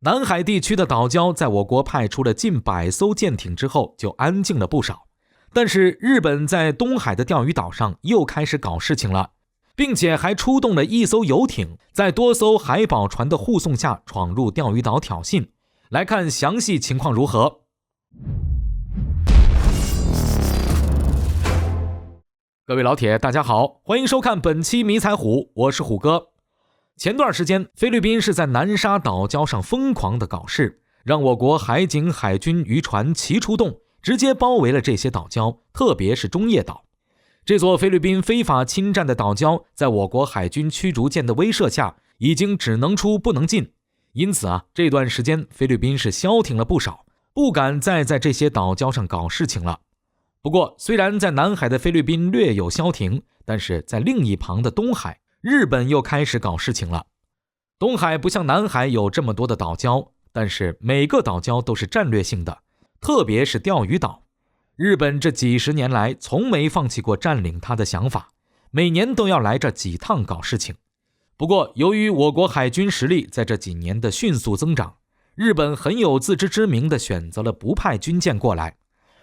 南海地区的岛礁在我国派出了近100艘舰艇之后就安静了不少，但是日本在东海的钓鱼岛上又开始搞事情了，并且还出动了1艘游艇，在多艘海保船的护送下闯入钓鱼岛挑衅。来看详细情况如何。各位老铁大家好，欢迎收看本期迷彩虎，我是虎哥。前段时间菲律宾是在南沙岛礁上疯狂的搞事，让我国海警海军渔船齐出动，直接包围了这些岛礁，特别是中业岛。这座菲律宾非法侵占的岛礁在我国海军驱逐舰的威慑下已经只能出不能进，因此这段时间菲律宾是消停了不少，不敢再在这些岛礁上搞事情了。不过虽然在南海的菲律宾略有消停，但是在另一旁的东海，日本又开始搞事情了。东海不像南海有这么多的岛礁，但是每个岛礁都是战略性的，特别是钓鱼岛。日本这几十年来从没放弃过占领它的想法，每年都要来这几趟搞事情。不过由于我国海军实力在这几年的迅速增长，日本很有自知之明地选择了不派军舰过来，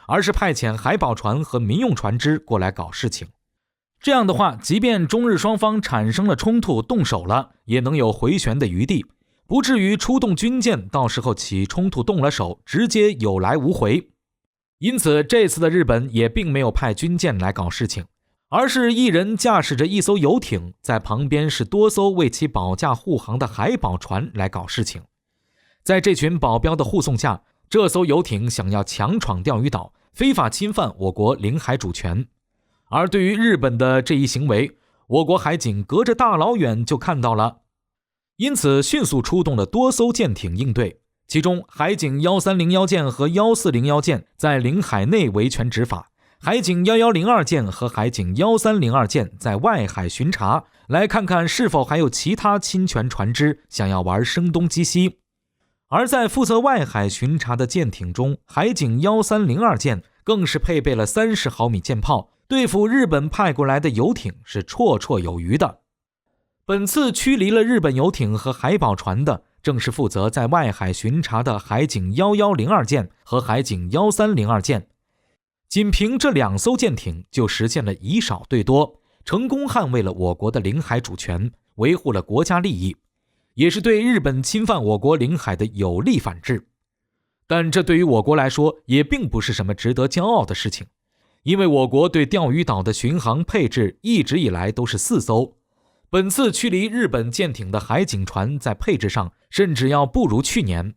而是派遣海保船和民用船只过来搞事情。这样的话，即便中日双方产生了冲突动手了，也能有回旋的余地，不至于出动军舰到时候起冲突动了手直接有来无回。因此这次的日本也并没有派军舰来搞事情，而是一人驾驶着1艘游艇，在旁边是多艘为其保驾护航的海保船来搞事情。在这群保镖的护送下，这艘游艇想要强闯钓鱼岛，非法侵犯我国领海主权。而对于日本的这一行为，我国海警隔着大老远就看到了，因此迅速出动了多艘舰艇应对。其中海警1301舰和1401舰在领海内维权执法，海警1102舰和海警1302舰在外海巡查，来看看是否还有其他侵权船只想要玩声东击西。而在负责外海巡查的舰艇中，海警1302舰更是配备了30毫米舰炮，对付日本派过来的游艇是绰绰有余的。本次驱离了日本游艇和海保船的，正是负责在外海巡查的海警1102舰和海警1302舰。仅凭这2艘舰艇就实现了以少对多，成功捍卫了我国的领海主权，维护了国家利益，也是对日本侵犯我国领海的有力反制。但这对于我国来说也并不是什么值得骄傲的事情，因为我国对钓鱼岛的巡航配置一直以来都是4艘，本次驱离日本舰艇的海警船在配置上甚至要不如去年。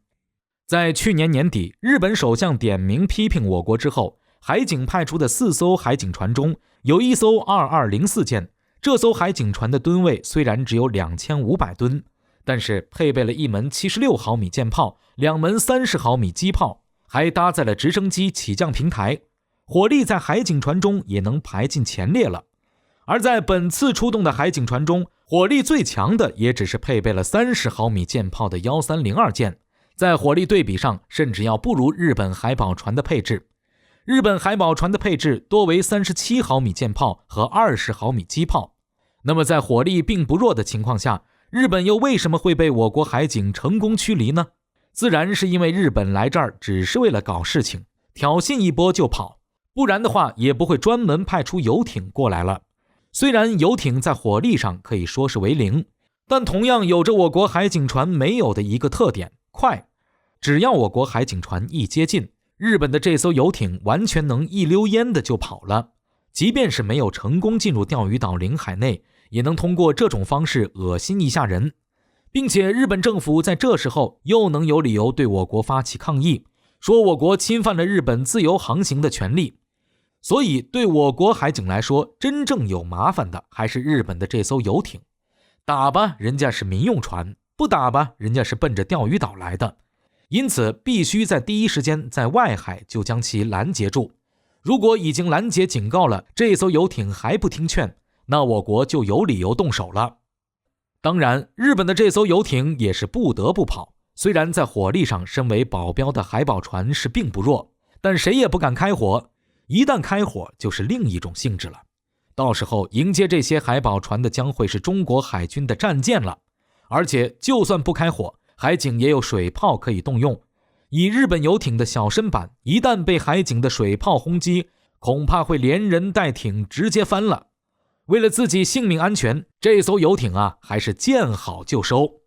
在去年年底，日本首相点名批评我国之后，海警派出的4艘海警船中有1艘2204舰，这艘海警船的吨位虽然只有2500吨，但是配备了1门76毫米舰炮，2门30毫米机炮，还搭载了直升机起降平台，火力在海警船中也能排进前列了。而在本次出动的海警船中，火力最强的也只是配备了30毫米舰炮的1302舰，在火力对比上甚至要不如日本海保船的配置。日本海保船的配置多为37毫米舰炮和20毫米机炮。那么在火力并不弱的情况下，日本又为什么会被我国海警成功驱离呢？自然是因为日本来这儿只是为了搞事情，挑衅一波就跑，不然的话也不会专门派出游艇过来了。虽然游艇在火力上可以说是为零，但同样有着我国海警船没有的一个特点，快。只要我国海警船一接近，日本的这艘游艇完全能一溜烟的就跑了，即便是没有成功进入钓鱼岛领海内，也能通过这种方式恶心一下人，并且日本政府在这时候又能有理由对我国发起抗议，说我国侵犯了日本自由航行的权利。所以对我国海警来说，真正有麻烦的还是日本的这艘游艇。打吧，人家是民用船；不打吧，人家是奔着钓鱼岛来的。因此必须在第一时间在外海就将其拦截住。如果已经拦截警告了，这艘游艇还不听劝，那我国就有理由动手了。当然，日本的这艘游艇也是不得不跑，虽然在火力上身为保镖的海保船是并不弱，但谁也不敢开火，一旦开火就是另一种性质了。到时候迎接这些海保船的将会是中国海军的战舰了。而且就算不开火，海警也有水炮可以动用。以日本游艇的小身板，一旦被海警的水炮轰击，恐怕会连人带艇直接翻了。为了自己性命安全，这艘游艇还是见好就收。